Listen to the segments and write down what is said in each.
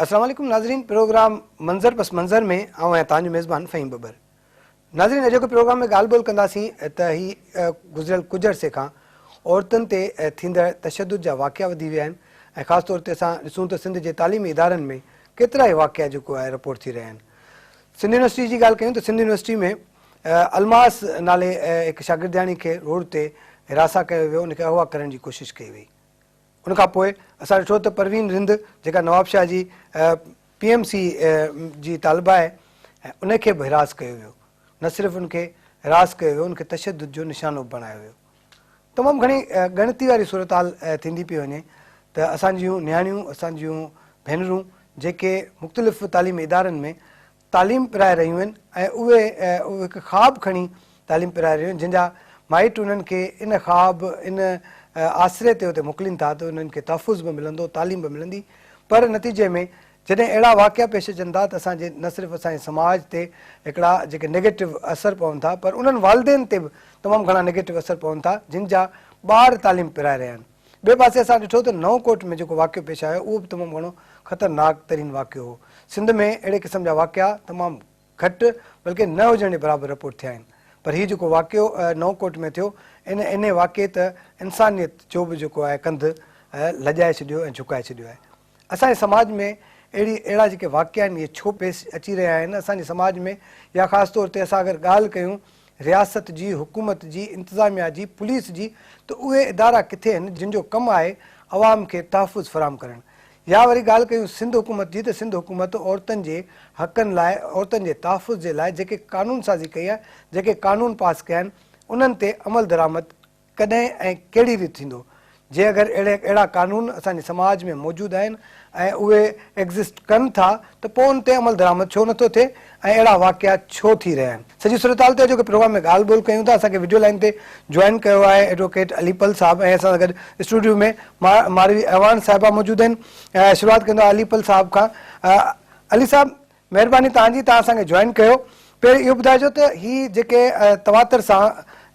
अस्सलाम वालेकुम नाज़रीन, प्रोग्राम मंज़र पस मंज़र में आऊं तव्हांजो मेज़बान फ़हीम बबर। नाज़रीन, अॼोके प्रोग्राम में ॻाल्हि ॿोल कंदासीं त ही गुज़िरियल कुझु अरसे खां औरतुनि ते थींदड़ तशदुद जा वाक़िया वधी विया आहिनि ऐं ख़ासि तौर ते असां ॾिसूं त सिंध जे तालीमी इदारनि में केतिरा ई वाक़िया जेको आहे रिपोर्ट थी रहिया आहिनि। सिंध यूनिवर्सिटी जी ॻाल्हि कयूं त सिंध यूनिवर्सिटी में अलमास नाले हिकु शागिर्दियाणी खे रोड ते हिरासा कयो वियो, उनखे अगवा करण जी कोशिशि कई वई। उनखां पोइ असां ॾिठो त परवीन रिंद जेका नवाबशाह जी PMC जी तालिबा आहे ऐं उनखे बि हिरास कयो वियो। न सिर्फ़ु उनखे हिरास कयो वियो, उनखे तशदुद जो निशानो बणायो वियो। तमामु घणी ॻणती वारी सूरत हाल थींदी पई वञे त असांजियूं नियाणियूं, असांजियूं भेनरूं जेके मुख़्तलिफ़ तालीमी इदारनि में तालीम पिराए रहियूं आहिनि ऐं उहे हिकु ख़्वाब खणी तालीम पिराए रहियूं आहिनि, जंहिंजा माइट उन्हनि खे इन ख़्वाब इन आसिरे ते हुते मोकिलीनि था त उन्हनि खे तहफ़ुज़ बि मिलंदो, तालीम बि मिलंदी। पर नतीजे में जॾहिं अहिड़ा वाक़िया पेश अचनि था त असांजे न सिर्फ़ु असांजे समाज ते हिकिड़ा जेके नेगेटिव असर पवनि था, पर उन्हनि वालदेन ते बि तमामु घणा नेगेटिव असर पवनि था जिन जा ॿार तालीम पिराए रहिया आहिनि। ॿिए पासे असां ॾिठो त नवकोट में जेको वाक़ियो पेश आयो उहो बि तमामु घणो ख़तरनाक तरीन वाक़ियो हो। सिंध में अहिड़े क़िस्म जा वाक़िया तमामु घटि बल्कि न हुजण जे बराबरि रिपोर्ट थिया आहिनि। पर हीउ जेको वाक़ियो नवकोट में थियो, इन वाक़िए त इंसानियत जो बि जेको आहे कंधु लॼाए छॾियो ऐं झुकाए छॾियो आहे। असांजे समाज में अहिड़ा जेके वाक़िया आहिनि इहे छो पेश अची रहिया आहिनि असांजे समाज में, या ख़ासि तौर ते असां अगरि ॻाल्हि कयूं रियासत जी, हुकूमत जी, इंतिज़ामिया जी, पुलिस जी, त उहे इदारा किथे आहिनि जिन जो कमु आहे अवाम खे तहफ़ुज़ फ़राहम करणु। या वरी ॻाल्हि कयूं सिंध हुकूमत जी, त सिंध हुकूमत औरतुनि जे हक़नि लाइ, औरतुनि जे तहफ़ुज़ जे लाइ जेके क़ानून साज़ी कई आहे, जेके क़ानून पास कया आहिनि, उन्हनि ते अमल दरामद कॾहिं ऐं कहिड़ी रीति थींदो। जे अगरि अहिड़ा क़ानून असांजे समाज में मौजूदु आहिनि ऐं उहे एग्ज़िस्ट कनि था त पोइ उन ते अमल दरामद छो नथो थिए ऐं अहिड़ा वाक़िया छो थी रहिया आहिनि। सॼी सूरत हाल ते जेके प्रोग्राम में ॻाल्हि ॿोल कयूं था, असांखे वीडियो लाइन ते जॉइन कयो आहे एडवोकेट अलीपल साहिबु ऐं असां सां गॾु स्टूडियो में मारवी अवान साहिबा मौजूदु आहिनि। शुरूआति कंदो अलीपल साहिब खां। अली साहिबु, महिरबानी तव्हांजी, तव्हां असांखे जॉइन कयो। पहिरीं इहो ॿुधाइजो त हीअ जेके तवातर सां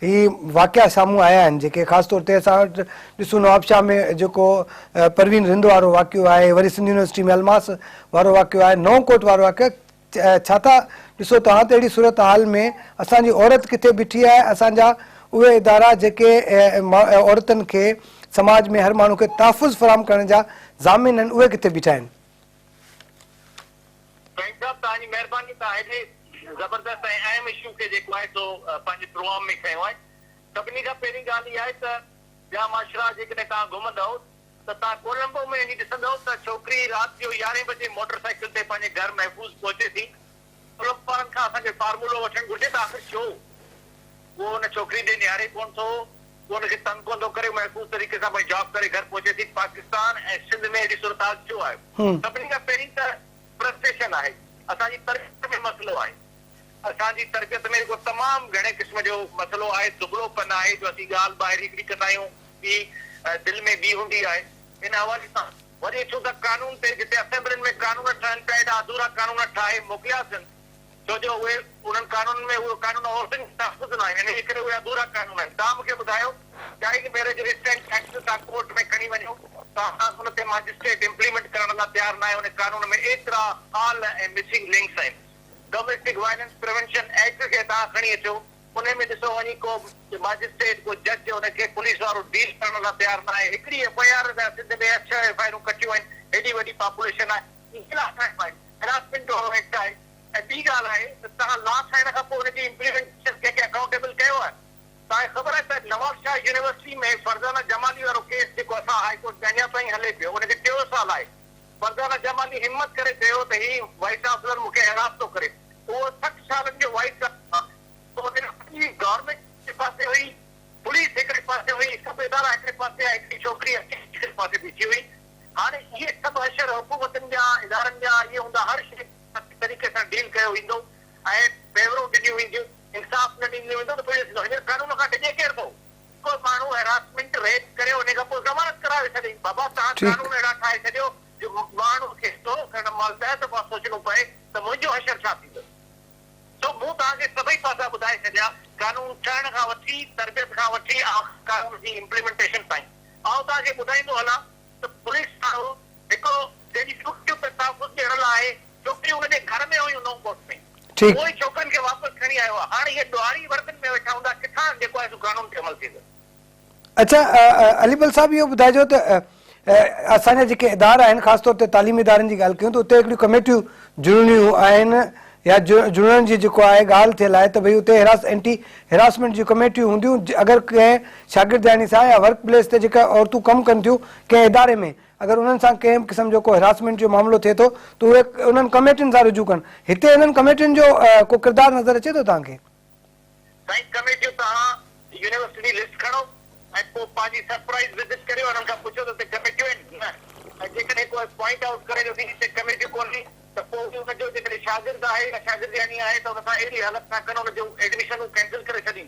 ही वाक़िया साम्हूं आया आहिनि, जेके ख़ासि तौर ते असां वटि ॾिसूं नवाबशाह में जेको परवीन रिंद वारो वाक़ियो आहे, वरी सिंध यूनिवर्सिटी में अलमास वारो वाक़ियो आहे, नवकोट वारो वाक़ियो, छा था ॾिसो तव्हां त अहिड़ी सूरत हाल में असांजी औरत किथे बीठी आहे, असांजा उहे इदारा जेके औरतुनि खे समाज में हर माण्हू खे तहफ़ुज़ फ़राहम करण जा ज़ामिन आहिनि, उहे किथे बीठा आहिनि? तव्हांजी महिरबानी, तव्हां हेॾे ज़बरदस्त ऐं अहम इशू खे जेको आहे सो पंहिंजे प्रोग्राम में खयो आहे। सभिनी खां पहिरीं ॻाल्हि इहा आहे त ॿिया माशरा जेकॾहिं तव्हां घुमंदव त तव्हां कोलंबो में वञी ॾिसंदव त छोकिरी राति जो 11 बजे मोटर साइकिल ते पंहिंजे घर महफ़ूज़ पहुचे थी। कोलंबो वारनि खां असांखे फार्मूलो वठणु घुरिजे त आख़िर छो उहो हुन छोकिरी ॾे निहारे कोन थो, उहो हुनखे तंग कोन थो करे, महफ़ूज़ तरीक़े सां भई जॉब करे घर पहुचे थी। पाकिस्तान ऐं सिंध में हेॾी सूरत हाल छो आहे? सभिनी खां पहिरीं त फ्रस्ट्रेशन आहे, असांजी तरबियत में मसइलो आहे। असांजी तरबियत में जेको तमामु घणे क़िस्म जो मसइलो आहे, दुबलोपन आहे, जो असीं ॻाल्हि ॿाहिरि हिकिड़ी कंदा आहियूं ॿी दिलि में ॿी हूंदी आहे। इन हवाले सां वरी अचूं त कानून ते, जिते असेंबलियुनि में कानून ठहनि पिया, हेॾा अधूरा कानून ठाहे मोकिलियासीं, छो जो उहे उन्हनि कानून में उहे कानून औरतुनि खे तहफ़ुज़ न आहिनि, इन करे उहे अधूरा कानून आहिनि। तव्हां मूंखे ॿुधायो, चाइल्ड मैरिज रिस्ट्रेंट एक्ट तव्हां कोर्ट में खणी वञो, तव्हां हुन ते मजिस्ट्रेट इम्प्लीमेंट करण लाइ तयारु न आहे। उन कानून में एतिरा हाल ऐं मिसिंग लिंक्स आहिनि। डोमेस्टिक वायलेंस प्रिवेंशन एक्ट खे तव्हां खणी अचो, उन में ॾिसो वञी को मजिस्ट्रेट, को जज हुनखे पुलिस वारो डील करण लाइ तयारु न आहे। हिकिड़ी FIR सिंध में 6 FIR कटियूं आहिनि, हेॾी वॾी पॉपुलेशन आहे। हेरासमेंट वारो एक्ट आहे। ऐं ॿी ॻाल्हि आहे त तव्हां लॉ ठाहिण खां पोइ हुनजी इम्प्लीमेंटेशन कंहिंखे अकाउंटेबल कयो आहे? तव्हांखे ख़बर आहे त नवाबशाह यूनिवर्सिटी में फरज़ाना जमाली वारो केस जेको असां हाई कोर्ट में अञा ताईं हले पियो, उनखे 3 साल आहे। फरज़ाना जमाली हिम्मत करे चयो त ही वाइस चांसलर मूंखे हैरास थो करे। उहो 60 सालनि जो वाइस गवर्नमेंट जे पासे हुई, पुलिस हिकिड़े पासे हुई, सभु इदारा हिकिड़े पासे आहे, हिकिड़ी छोकिरी हिकिड़े पासे बीठी हुई। हाणे इहे सभु अशर हुकूमतनि जा, इदारनि जा इहे हूंदा, हर शइ तरीक़े सां डील कयो वेंदो ऐं फेवरूं ॾिनियूं वेंदियूं, इंसाफ़ न ॾिनो वेंदो त पुलिस हींअर कानून खां डिॼे केरु थो? को माण्हू हेरासमेंट रेप करे उन खां पोइ ज़मानत कराए छॾे। बाबा तव्हां कानून अहिड़ा ठाहे छॾियो जो माण्हू खे तो करण महिल त दफ़ा सोचणो पए त मुंहिंजो अशर छा थींदो। तो मूं तव्हांखे सभई पासा ॿुधाए छॾिया, कानून ठहण खां वठी, तरबियत खां वठी कानून जी इम्प्लीमेंटेशन ताईं। आउं तव्हांखे ॿुधाईंदो हलां त पुलिस माण्हू हिकिड़ो तेरी छोकिरियूं पे तहफ़ुज़ ॾियण लाइ छोकिरियूं हुनजे घर में हुयूं नओं कोट में ठीकु। उहे छोकिरनि खे वापसि खणी आयो आहे। हाणे इहे ॾुआरी वर्तन में वेठा हूंदा किथां जेको आहे सो कानून ते अमल थींदो। अच्छा अलीबल साहब इहो ॿुधाइजो त असांजा जेके इदारा आहिनि ख़ासि तौर ते तालीमी इदारनि जी ॻाल्हि कयूं त उते हिकिड़ियूं कमेटियूं जुड़णियूं आहिनि या जुड़ण जी जेको आहे ॻाल्हि थियल आहे त भई उते एंटी हिरासमेंट जी कमेटियूं हूंदियूं। अगरि कंहिं शागिर्दानी सां या वर्क प्लेस ते जेका औरतूं कमु कनि थियूं कंहिं इदारे में अगरि उन्हनि सां कंहिं क़िस्म जो को हिरासमेंट जो मामिलो थिए थो त उहे उन्हनि कमेटियुनि सां रुजू कनि। हिते इन्हनि कमेटियुनि जो को किरदारु नज़र अचे थो तव्हांखे? साईं कमेटियूं तव्हां यूनिवर्सिटी लिस्ट खणो ऐं पोइ पंहिंजी सरप्राइज़ विज़िट करियो हुननि खां पुछो त कमेटियूं आहिनि न ऐं जेकॾहिं कोई पॉइंट आउट करे जो हिते कमेटियूं कोन्हे त पोइ हुनजो जेकॾहिं शागिर्द आहे या शागिर्दियानी आहे त हुन सां अहिड़ी हालत सां कनि हुनजो एडमिशन कैंसिल करे छॾीनि।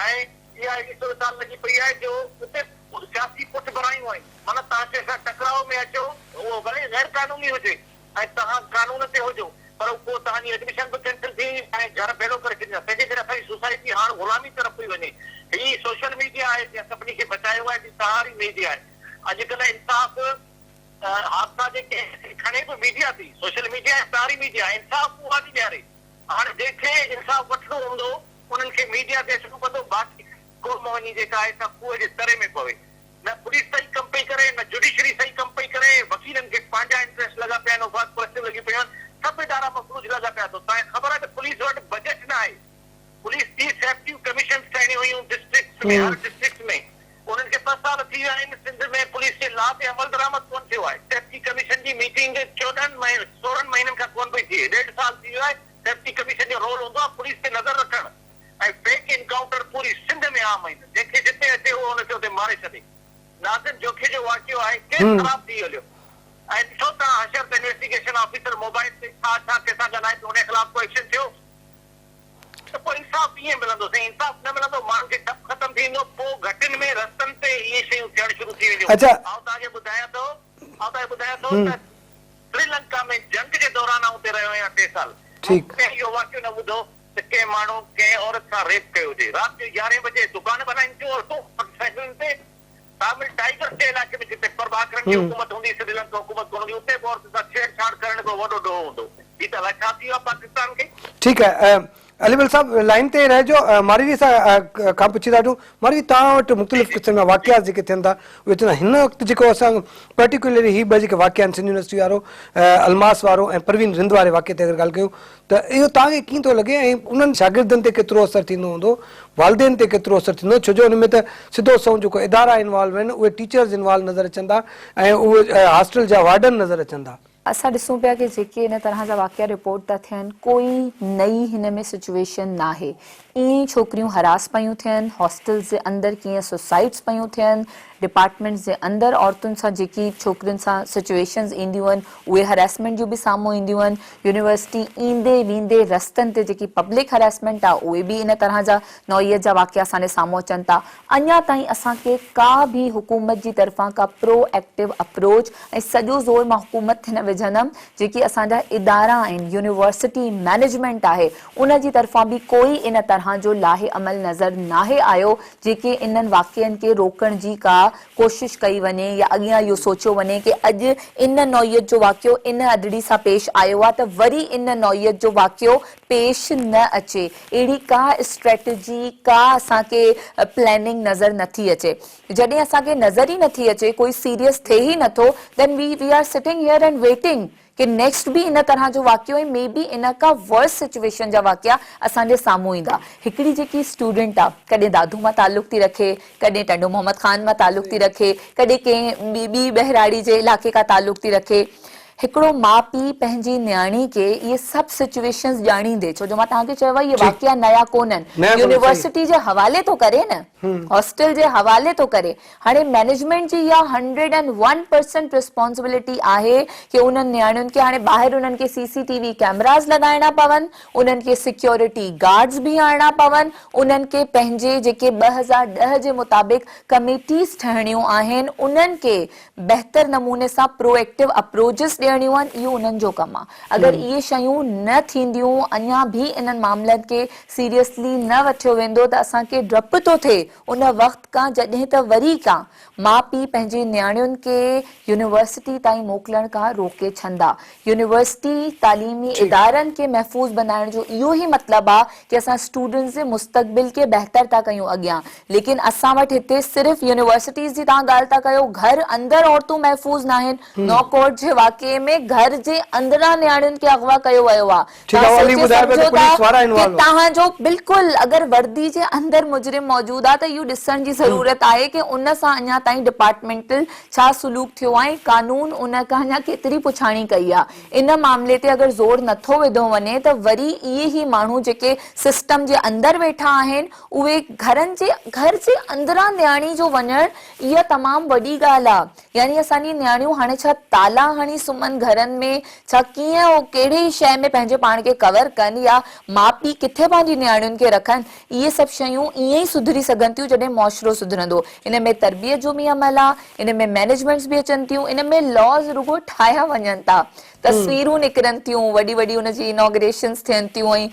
ऐं इहा हिकड़ी सूरत लॻी पई आहे जो उते सियासी पुठभरायूं आहिनि। माना तव्हां कंहिंसां टकराव में अचो उहो भले गैर कानूनी हुजे ऐं तव्हां कानून ते हुजो पर पोइ तव्हांजी एडमिशन बि कैंसिल थी ऐं घर भेड़ो करे छॾींदा। तंहिंजे करे असांजी सोसाइटी हाणे ग़ुलामी तरफ़ पई वञे। हीअ सोशल मीडिया आहे जेका सभिनी खे बचायो आहे सहारी मीडिया आहे। अॼुकल्ह इंसाफ़ हादसा जेके खणे बि मीडिया थी सोशल मीडिया ऐं सहारी मीडिया इंसाफ़ उहा थी ॾियारे। हाणे जंहिंखे इंसाफ़ वठिणो हूंदो उन्हनि खे मीडिया ते अचणो पवंदो। बाक़ी क़ौम वञी जेका आहे सा कुएं जे तरे में पवे। न पुलिस सही कमु पई करे न जुडिशरी सही कमु पई करे। वकीलनि खे पंहिंजा इंट्रस्ट लॻा पिया आहिनि उफ़ाक़ परस्तियूं लॻी पियूं आहिनि। सभु इदारा मफ़लूज लॻा पिया। थो तव्हांखे ख़बर आहे त पुलिस वटि बजट न आहे। पुलिस जी सेफ्टी कमीशन ठाहिणी हुयूं डिस्ट्रिक्ट में हर डिस्ट्रिक्ट में उन्हनि खे 10 साल थी विया आहिनि। सिंध में पुलिस जे ला ते अमल दरामद कोन थियो आहे। सेफ्टी कमीशन जी मीटिंग 16 महीननि खां कोन पई थिए। 1.5 साल थी वियो आहे। सेफ्टी कमीशन जो रोल हूंदो आहे पुलिस ते नज़र रखणु ऐं फेक इनकाउंटर पूरी सिंध में आम आहिनि। जंहिंखे जिते अचे उहो हुनखे उते मारे छॾे। नाज़िम जोखे जो वाक़ियो आहे केस ख़राब थी हलियो ऐं ॾिसो तव्हां हशर त इन्वेस्टिगेशन ऑफिसर मोबाइल ते छा कंहिंसां ॻाल्हाए त हुन ख़िलाफ़ को एक्शन थियो त पोइ इंसाफ़ ईअं मिलंदो। साईं इंसाफ़ न मिलंदो माण्हुनि खे डपु ख़तमु थींदो। पोइ घटनि में रस्तनि ते इहे शयूं थियणु शुरू थी वेंदियूं। अच्छा तव्हांखे ॿुधायां थो त श्रीलंका में जंग जे दौरान हुते रहियो आहियां 3 साल। इहो वाक़ियो न ॿुधो त कंहिं माण्हू कंहिं औरत सां रेप कयो हुजे। राति जो 11 बजे दुकान बनाइनि थियूं औरतूं मोटरसाइकिलुनि ते। तामिल टाइगर जे इलाइक़े में जिते प्रभाकरन जी हुकूमत हूंदी श्रीलंका हुकूमत कोन हूंदी उते औरत सां छेड़छाड़ करण को वॾो ॾोह हूंदो। हीअ त अलाए छा थी वियो आहे पाकिस्तान खे। ठीकु आहे अलीबल साहब लाइन ते रहिजो। मारवी सां खां पुछी था वठूं। मारवी तव्हां वटि मुख़्तलिफ़ क़िस्म जा वाक़िया जेके थियनि था उहे चवंदा हिन वक़्तु जेको असां पर्टिकुलरली हीअ ॿ जेके वाक़िया आहिनि सिंध यूनिवर्सिटी वारो अलमास वारो ऐं परवीन रिंद वारे वाक़े ते अगरि ॻाल्हि कयूं त इहो तव्हांखे कीअं थो लॻे ऐं उन्हनि शागिर्दनि ते केतिरो असरु थींदो हूंदो वालदेन ते केतिरो असरु थींदो छो जो हुन में त सिधो सओ जेको इदारा इन्वॉल्व आहिनि उहे टीचर्स इन्वॉल्व नज़र अचनि था ऐं उहे हॉस्टल जा वार्डन नज़र अचनि था। असां ॾिसूं पिया कि जेके इन तरह जा वाक़िया रिपोर्ट था थियनि कोई नई हिन में सिचुएशन न आहे। ईअं छोकिरियूं हरास पयूं थियनि हॉस्टल्स जे अंदरि कीअं सुसाइड्स पयूं थियनि डिपार्टमेंट्स जे अंदरि औरतुनि सां जेकी छोकिरियुनि सां सिचुएशन्स ईंदियूं आहिनि उहे हरासमेंट जूं बि साम्हूं ईंदियूं आहिनि। यूनिवर्सिटी ईंदे वेंदे रस्तनि ते जेकी पब्लिक हरासमेंट आहे उहे बि इन तरह जा नौइयत जा वाक़िया असांजे साम्हूं अचनि था। अञा ताईं असांखे का बि हुकूमत जी तरफ़ां का प्रोएक्टिव अप्रोच ऐं सॼो ज़ोर मां हुकूमत हिन विझंदमि जेकी असांजा इदारा आहिनि यूनिवर्सिटी मैनेजमेंट आहे उन जी तरफ़ां बि कोई इन तरह जो लाहे अमल नज़र नाहे आयो जेके इन्हनि वाक़ियनि खे रोकण जी का कोशिश कई वञे या अॻियां इहो सोचियो वञे कि अॼु इन नौइयत जो वाक़ियो इन अदड़ी सां पेश आयो आहे त वरी इन नौइयत जो वाक़ियो पेश न अचे। अहिड़ी का स्ट्रेटजी का असांखे प्लैनिंग नज़र नथी अचे। जॾहिं असांखे नज़र ई नथी अचे कोई सीरियस थिए ई नथो then we are sitting here and waiting कि नेक्स्ट भी इन तरह जो वाक़ियो ऐं मे बी इन का वर्स सिचुएशन जा वाक़िया असांजे साम्हूं ईंदा। हिकिड़ी जेकी स्टूडेंट आहे कॾहिं दादू मां ताल्लुक़ थी रखे कॾहिं टंडो मोहम्मद ख़ान मां ताल्लुक़ थी रखे कॾहिं कंहिं ॿी बहिराड़ी जे इलाइक़े खां ताल्लुक़ थी रखे। हिकिड़ो माउ पीउ पंहिंजी न्याणी खे इहे सभु सिचुएशन्स ॼाणींदे छो जो मां तव्हांखे चयो आहे इहे वाक़िया नया कोन्हनि यूनिवर्सिटी जे हवाले थो करे न हॉस्टल जे हवाले थो करे। हाणे मैनेजमेंट जी इहा 101% रिस्पॉन्सिबिलिटी आहे कि उन्हनि न्याणियुनि खे हाणे ॿाहिरि उन्हनि खे CCTV कैमरास लॻाइणा पवनि उन्हनि खे सिक्योरिटी गार्ड्स बि आणणा पवनि उन्हनि खे पंहिंजे जेके 2010 जे मुताबिक़ कमेटीज़ ठहणियूं आहिनि उन्हनि खे बहितर नमूने सां प्रोएक्टिव अप्रोचिस ॾियणा ॾियणियूं आहिनि इहो उन्हनि जो कमु आहे। अगरि इहे शयूं न थींदियूं, अञा बि इन्हनि मामलनि खे सीरियसली न वठियो वेंदो त असांखे डपु थो थिए उन वक़्त खां जॾहिं त वरी खां माउ पीउ पंहिंजे नियाणियुनि खे यूनिवर्सिटी ताईं मोकिलण खां रोके छंदा। यूनिवर्सिटी तालीमी इदारनि खे महफ़ूज़ बनाइण जो इहो ई मतिलबु आहे कि असां स्टूडेंट्स जे मुस्तक़बिल खे बहितर था कयूं अॻियां। लेकिन असां वटि हिते सिर्फ़ यूनिवर्सिटीज़ जी तव्हां ॻाल्हि था कयो, घर अंदरि औरतूं महफ़ूज़ न आहिनि। नौकोट जे वाक़े में घर जे अंदरां नियाणियुनि खे अगवा कयो वियो आहे। तव्हांजो बिल्कुलु अगरि वर्दी जे अंदरि मुजरिम मौजूदु आहे त इहो ॾिसण जी ज़रूरत आहे कि उन सां अञा ताईं डिपार्टमेंटल छा सुलूक थियो आहे, कानून उन खां अञा केतिरी पुछाणी कई आहे। इन मामले ते अगरि ज़ोर नथो विधो वञे त वरी इहे ई माण्हू जेके सिस्टम जे अंदरि वेठा आहिनि उहे घर जे अंदरां नियाणी जो वञणु इहा तमामु वॾी ॻाल्हि आहे। यानी असांजी नियाणियूं हाणे छा ताला हणी सुम्हनि घरनि में, छा कीअं कहिड़ी शइ में पंहिंजे पाण खे कवर कनि, या माउ पीउ किथे पंहिंजी नियाणियुनि खे रखनि, इहे सभु शयूं ईअं ई सुधरी सघनि थियूं जॾहिं मुआशिरो सुधरंदो। इन में तरबियत जो बि अमल आहे, इन में मैनेजमेंट्स बि अचनि थियूं, इन में लॉज रुगो ठाहिया वञनि था, तस्वीरूं निकिरनि थियूं, वॾी वॾी उनजी इनॉग्रेशन्स थियनि थियूं ऐं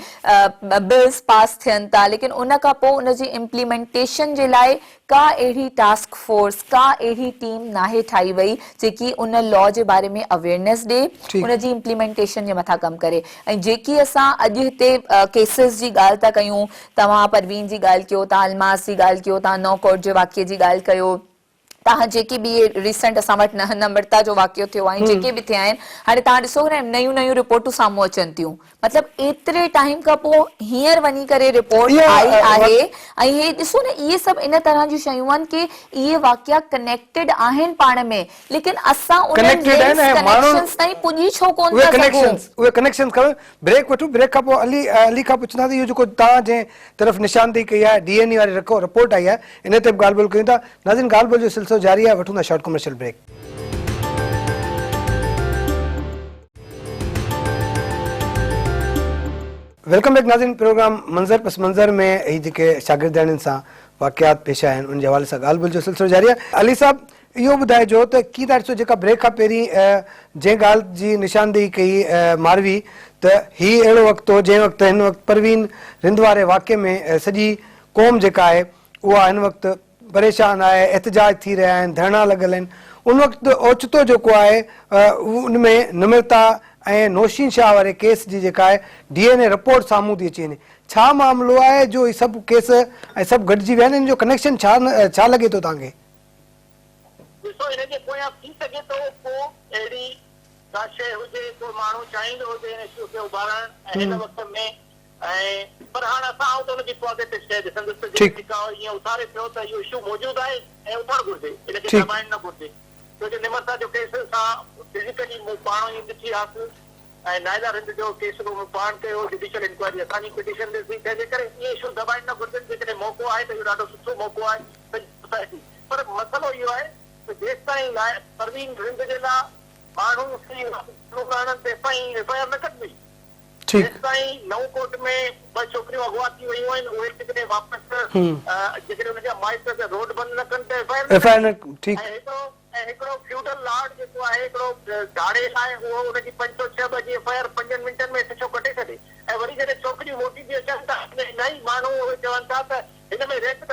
बिल्स पास थियनि था। लेकिन उन खां पोइ उनजी इम्प्लीमेंटेशन जे लाइ का अहिड़ी टास्क फोर्स, का अहिड़ी टीम नाहे ठाही वई जेकी उन लॉ जे बारे में अवेयरनेस ॾे, उनजी इम्प्लीमेंटेशन जे मथां कमु करे। ऐं जेकी असां अॼु हिते केसिस जी ॻाल्हि था कयूं, तव्हां परवीन जी ॻाल्हि कयो, तव्हां अलमास जी ॻाल्हि कयो, तव्हां नौकोट जे वाक़े जी ॻाल्हि कयो, तव्हां जेके बि रिसेंट असां वटि नम्रता जो वाक़ियो थियो आहे, जेके बि थिया आहिनि, हाणे तव्हां ॾिसो न नयूं नयूं रिपोर्टूं साम्हूं अचनि थियूं। मतिलबु एतिरे टाइम खां पोइ हींअर वञी करे रिपोर्ट आई आहे। ऐं हे ॾिसो न इहे सभु इन तरह जूं शयूं आहिनि कि इहे वाक़िया कनेक्टेड आहिनि पाण में, लेकिन असां कनेक्शंस ताईं पुॼी छो कोन था सघूं। उहे कनेक्शंस करो। ब्रेक वठो, ब्रेक खां पोइ अली खां पुछंदासीं इहो जेको तव्हां जंहिं तरफ़ निशानदेही कई आहे DNA वारी रिपोर्ट आई आहे, इन ते बि ॻाल्हि ॿोल कयूं था। नाज़रीन, ॻाल्हि ॿोल जो सिलसिलो जारी आहे, वठूं था short commercial break. Welcome back नाज़रीन, प्रोग्राम मंज़र पस मंज़र में ही जेके शागिर्दाणियुनि सां वाक़ियात पेश आया आहिनि उन जे हवाले सां ॻाल्हि ॿोल जो सिलसिलो जारी आहे। अली साहब, इहो ॿुधाइजो त की था ॾिसो जेका ब्रेक खां पहिरीं जंहिं ॻाल्हि जी निशानदेही कई मारवी, त हीउ अहिड़ो वक़्तु हो जंहिं वक़्तु हिन वक़्तु परवीन रिंद वारे वाक़े में सॼी क़ौम जेका आहे उहा हिन वक़्तु परेशान आहे, एहतजाज थी रहिया आहिनि, धरना लॻल आहिनि। उन वक़्तु ओचितो जेको आहे उनमें नम्रता ऐं नौशीन शाह वारे केस जी जेका आहे DNA रिपोर्ट साम्हूं थी अची वञे। छा मामिलो आहे जो ही सभु केस ऐं सभु गॾिजी विया आहिनि, इन जो कनेक्शन छा लॻे थो तव्हांखे? ॾिसो, हिन जे पोयां थी सघे थो को अहिड़ी का शइ हुजे, को माण्हू चाहींदो हुजे हिन इशू खे उभारण ऐं हिन वक़्त में, ऐं पर हाणे असां आऊं त हुनजी पॉज़िटिव शइ ॾिसंदुसि त जेका ईअं उथारे पियो त इहो इशू मौजूदु आहे ऐं उथणु घुरिजे, हिनखे दबाइण न घुरिजे। छो जो निमरता जो केस सां फिज़िकली मूं पाण ई ॾिठी आहे ऐं नाइला रिंद जो केस मूं पाण कयो, जुडिशियल इंक्वायरी असांजी पिटीशन ॾिसी, तंहिंजे करे इहे इशू दबाइण न घुरिजनि। जेकॾहिं मौक़ो आहे त इहो ॾाढो सुठो मौक़ो आहे सोसाइटी, पर मसइलो इहो आहे त जेसि ताईं परवीन रिंद जे लाइ माण्हू ते FIR न कढी, जेसि ताईं नओं कोर्ट में 2 छोकिरियूं अगवा थी वयूं आहिनि, उहे जेकॾहिं वापसि जेकॾहिं हुनजा माइट ते रोड बंदि न कनि त FIR ऐं हिकिड़ो फ्यूडल लॉर्ड जेको आहे, हिकिड़ो दाड़े आहे, उहो हुनजी 506 जी FIR 5 मिंटनि में छो कटे छॾे। ऐं वरी जॾहिं छोकिरियूं मोटी थी अचनि था इलाही माण्हू उहे चवनि था त हिन में रेप त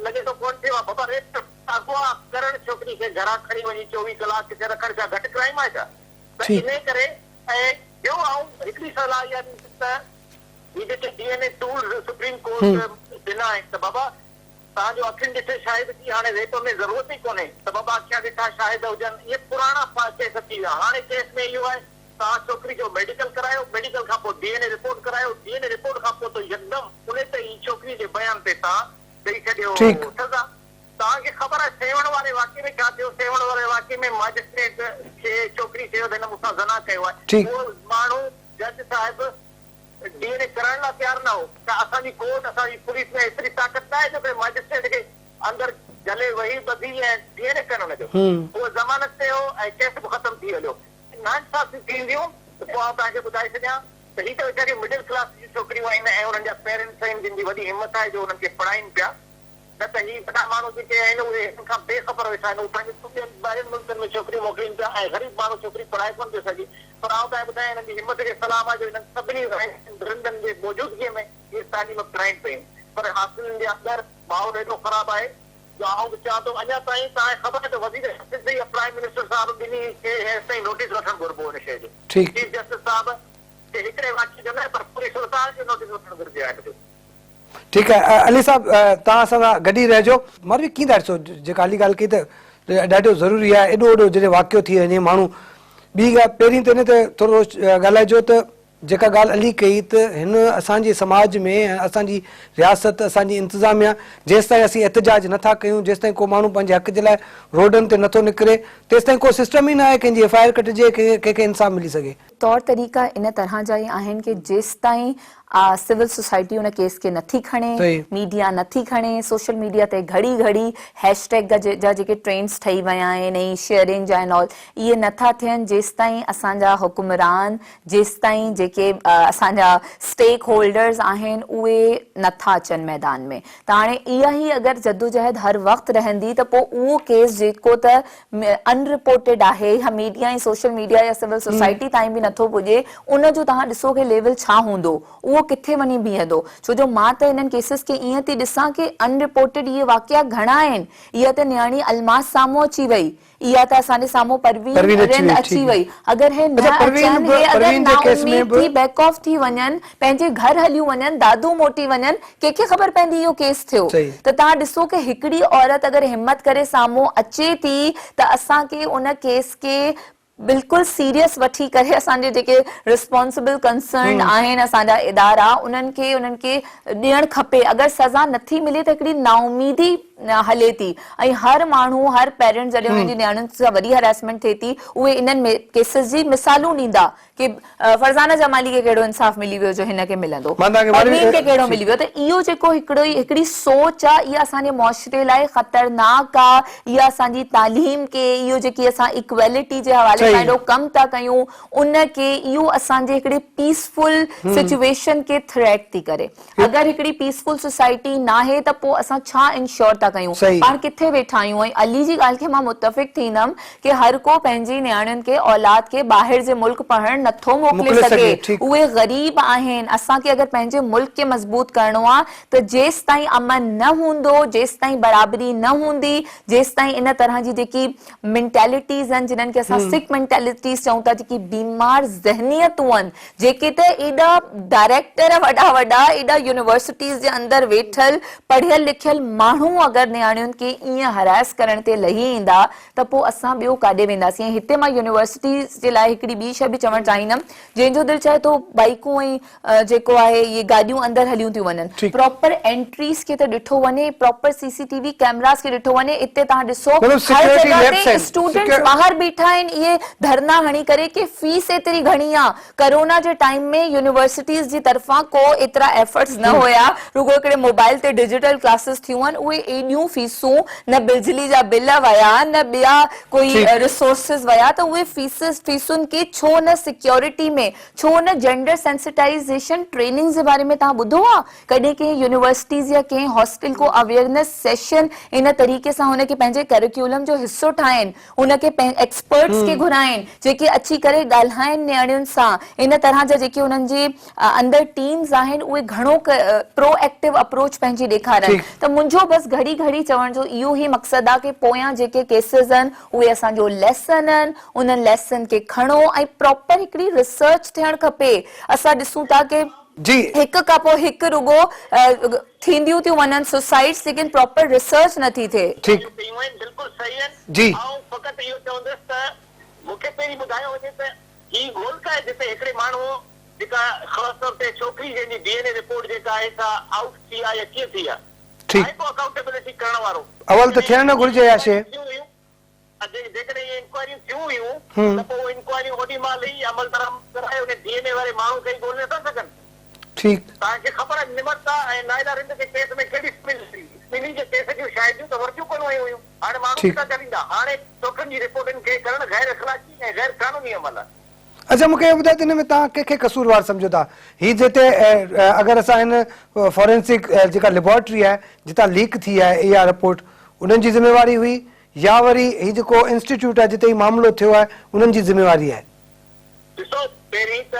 लॻे थो कोन थियो आहे। बाबा, रेप अगवा करणु छोकिरी खे घरां खणी वञी 24 कलाक किथे रखण छा घटि क्राइम आहे छा? त इन करे ऐं ॿियो आऊं हिकिड़ी सलाह इहा ॾींदुसि त ही जेके DNA टूल सुप्रीम कोर्ट ॾिना आहिनि त बाबा तव्हांजो अखियुनि ॾिठे शाहिद की हाणे रेप में ज़रूरत ई कोन्हे त बाबा अखियां ॾिठा शाहिद हुजनि, इहे पुराणा केस थी विया। हाणे केस में इहो आहे तव्हां छोकिरी जो मेडिकल करायो, मेडिकल खां पोइ DNA रिपोर्ट करायो, DNA रिपोर्ट खां पोइ त यकदमि उन ते ई छोकिरी जे बयान ते तव्हां ॾेई छॾियो सज़ा। तव्हांखे ख़बर आहे सेवण वारे वाक़े में छा थियो? सेवण वारे वाक़े में मजिस्ट्रेट खे छोकिरी चयो त हिन मूंसां ज़ना कयो आहे, उहो माण्हू जज साहिब DNA करण लाइ तयारु न हो। त असांजी कोर्ट, असांजी पुलिस में एतिरी ताक़त न आहे जो कि मजिस्ट्रेट खे अंदरि जले वही ॿधी ऐं DNA करण जो, उहो ज़मानत ते हो ऐं केस बि ख़तमु थी हलियो। नाइंसाफ़ी थींदियूं त पोइ आउं तव्हांखे ॿुधाए छॾियां त हीअ त वीचारियूं मिडिल क्लास जी छोकिरियूं आहिनि ऐं हुननि जा पेरेंट्स आहिनि जिन जी वॾी हिमत आहे जो हुननि खे पढ़ाइनि पिया। न त ही वॾा माण्हू जेके आहिनि उहे हिन खां बेख़बर वेठा आहिनि, पंहिंजे ॿाहिरि मुल्कनि में छोकिरियूं मोकिलीनि पिया ऐं ग़रीब माण्हू छोकिरी पढ़ाए कोन थो सघे। पर आउं तव्हांखे ॿुधायां हिननि जी हिमत खे सलाम आहे जो हिननि सभिनी रिंदनि जे मौजूदगीअ में इहे तालीम पढ़ाइनि पियूं। पर हासिलनि जे अंदरि माहौल एॾो ख़राबु आहे जो आउं बि चवां थो अञा ताईं तव्हांखे ख़बर आहे त वज़ीर हासिल या प्राइम मिनिस्टर साहिब ॿिन्ही खे हेसिताईं नोटिस वठणु घुरिबो हिन शइ जो। ठीकु। चीफ जस्टिस साहिब के हिकिड़े वाक्य जो न पर पूरी सरकार खे नोटिस वठणु घुरिजे आहे। ठीकु आहे अली साहब तव्हां असां सां गॾु ई रहिजो। मां बि कीअं था ॾिसो जेका अली ॻाल्हि कई त ॾाढो ज़रूरी आहे एॾो वॾो जॾहिं वाक़ियो थी वञे माण्हू ॿी ॻाल्हि पहिरीं त हिन ते थोरो ॻाल्हाइजो त जेका ॻाल्हि अली कई त हिन असांजे समाज में असांजी रियासत असांजी इंतिज़ामिया जेसिताईं असीं एहतजाज नथा कयूं जेसिताईं को माण्हू पंहिंजे हक़ जे लाइ रोडनि ते नथो निकिरे तेसिताईं को सिस्टम ई न आहे कंहिंजी FIR कटिजे कंहिंखे इंसाफ़ मिली सघे। तौर तरीक़ा इन तरह जा ई आहिनि कि जेसिताईं सिविल सोसाइटी उन केस खे नथी खणे, मीडिया नथी खणे, सोशल मीडिया ते घड़ी घड़ी हैशटैग जा जेके ट्रेंड्स ठही विया आहिनि ऐं शेयरिंग जा एंड ऑल इहे नथा थियनि जेसिताईं असांजा हुकुमरान जेसिताईं जेके असांजा स्टेक होल्डर्स आहिनि उहे नथा अचनि मैदान में। त हाणे इहा ई अगरि जदोजहद हर वक़्तु रहंदी त पोइ उहो केस जेको त अनरिपोर्टेड आहे या मीडिया ऐं सोशल मीडिया या सिविल सोसाइटी ताईं बि नथो पुॼे उनजो तव्हां ॾिसो कि लेवल छा हूंदो, उहो किथे वञी बीहंदो। छो जो मां त हिननि केसिस खे ईअं थी ॾिसां कि अनरिपोर्टेड इहे वाक़िया घणा आहिनि। इहा त न्याणी अलमास साम्हूं अची वई, इहा त असांजे साम्हूं परवीन अची वई। अगरि हे न अचनि हे अगरि नाउमीद थी बैक ऑफ थी वञनि पंहिंजे घर हलियूं वञनि दादू मोटी वञनि कंहिंखे ख़बर पवंदी इहो केस थियो। त तव्हां ॾिसो कि हिकिड़ी औरत अगरि हिम्मत करे साम्हूं अचे थी त असांखे उन केस खे बिल्कुलु सीरियस वठी करे असांजे जेके रिस्पॉन्सिबल कंसर्न आहिनि असांजा इदारा उन्हनि खे ॾियणु खपे। अगरि सज़ा नथी मिले त हिकिड़ी नाउमीदी हले थी ऐं हर माण्हू हर पेरेंट्स जॾहिं उन्हनि जी नियाणियुनि सां वरी हरासमेंट थिए थी उहे इन्हनि केसिस जी मिसालूं ॾींदा कि फरज़ाना जमाली खे कहिड़ो इंसाफ़ मिली वियो जो हिनखे मिलंदो, परवीन खे कहिड़ो मिली वियो। त इहो जेको हिकिड़ी सोच आहे इहा असांजे मुआशरे लाइ ख़तरनाक आहे। इहा असांजी तालीम खे इहो जेकी असां इक्वेलिटी जे हवाले सां एॾो कमु था कयूं उनखे इहो असांजे हिकिड़े पीसफुल सिचुएशन खे थ्रेट थी करे। अगरि हिकिड़ी पीसफुल सोसाइटी न आहे त पोइ असां छा इंश्योर था कयूं, पाण किथे वेठा आहियूं। ऐं अली जी ॻाल्हि खे मां मुतफ़िक़ थींदमि कि हर को पंहिंजी नियाणियुनि खे औलाद खे ॿाहिरि जे मुल्क पढ़णु नथो मोकिले सघे, उहे ग़रीब आहिनि। असांखे अगरि पंहिंजे मुल्क खे मज़बूत करणो आहे त जेसि ताईं अमन न हूंदो जेसि ताईं बराबरी न हूंदी जेसि ताईं इन तरह जी जेकी मेंटेलिटीज़ आहिनि जिन्हनि खे असां सिक मेंटेलिटीज़ चऊं था जेकी बीमार ज़हनियतूं आहिनि जेके त एॾा डायरेक्टर वॾा वॾा एॾा यूनिवर्सिटीज़ जे अंदरि वेठल पढ़ियल लिखियल माण्हू अगरि नियाणियुनि खे ईअं हरास करण ते लही ईंदा त पोइ असां ॿियो काॾे वेंदासीं। ऐं हिते मां यूनिवर्सिटीज़ जे लाइ हिकिड़ी ॿी शइ बि चवणु चाहींदमि जंहिंजो दिलि चाहे थो बाइकूं ऐं जेको आहे इहे गाॾियूं अंदरि हलियूं थियूं वञनि प्रॉपर एंट्रीज़ खे त ॾिठो वञे प्रॉपर CCTV कैमरास खे ॾिठो वञे। हिते तव्हां ॾिसो हर जॻह ते स्टूडेंट्स ॿाहिरि बीठा आहिनि इहे धरना हणी करे कि फीस एतिरी घणी आहे। कोरोना जे टाइम में यूनिवर्सिटीज़ जी तरफ़ां को एतिरा एफर्ट्स न हुया, रुगो हिकिड़े मोबाइल ते डिजिटल क्लासेस थियूं आहिनि उहे एॾियूं फीसूं न बिजली जा बिल वया न ॿिया कोई रिसोर्सिस वया त उहे फीसुनि खे छो न सिक्योरिटी में छो न जेंडर सेंसिटाइजेशन ट्रेनिंग जे बारे में तव्हां ॿुधो आहे कॾहिं कंहिं यूनिवर्सिटीज़ या कंहिं हॉस्टल को अवेयरनेस सेशन इन तरीक़े सां हुनखे पंहिंजे करिकुलम जो हिसो ठाहिनि हुनखे एक्सपर्ट्स खे घुराइनि जेके अची करे ॻाल्हाइनि नियाणियुनि सां। इन तरह जा जेके हुननि जे अंदरि टीम्स आहिनि उहे घणो प्रोएक्टिव अप्रोच पंहिंजी ॾेखारनि। त मुंहिंजो बसि घड़ी घड़ी चवण जो इहो ई मक़सदु आहे कि पोयां जेके केसिस आहिनि उहे असांजो लेसन आहिनि उन्हनि लेसन खे खणो ऐं प्रॉपर हिकिड़ी रिसर्च थियणु खपे। असां ॾिसूं था कि हिकु खां पोइ हिकु रुगो थींदियूं थियूं वञनि सुसाइड्स लेकिन प्रॉपर रिसर्च नथी थिए। बिल्कुलु सही आहिनि। फ़क़ति इहो चवंदुसि त मूंखे पहिरीं ॿुधायो वञे त ही मुल्क आहे जिते हिकिड़े माण्हू जेका ख़ासि तौर ते छोकिरी जंहिंजी DNA रिपोर्ट जेका आहे सा आउट थी आहे या कीअं थी आहे अकाउंटेबिलिटी करण वारो अवल त थियण न घुरिजे इहा शइ। जेकॾहिं इहे इंक्वायरियूं थियूं हुयूं त पोइ इंक्वायरियूं ओॾी महिल ई अमल दरामद कराए उन DNA वारे माण्हू खे ॻोल्हे नथा सघनि। ठीकु तव्हांखे ख़बर आहे निमरता ऐं नायरा रिंद जे केस में कहिड़ी ॿिन्ही जे केस जूं शायदियूं त वर्तियूं कोन वयूं हुयूं। हाणे माण्हू छा चवंदा हाणे छोकिरनि जी रिपोर्टनि खे करणु गैर अख़लाक़ी ऐं गैर कानूनी अमल आहे। अच्छा मूंखे ॿुधायो त हिन में तव्हां कंहिंखे कसूरवार सम्झो था? ही जिते अगरि असां हिन फॉरेंसिक जेका लेबोरेटरी आहे जितां लीक थी आहे इहा रिपोर्ट, उन्हनि जी ज़िम्मेवारी हुई या वरी ही जेको इंस्टीट्यूट आहे जिते ही मामिलो थियो आहे उन्हनि जी ज़िम्मेवारी आहे? ॾिसो, पहिरीं त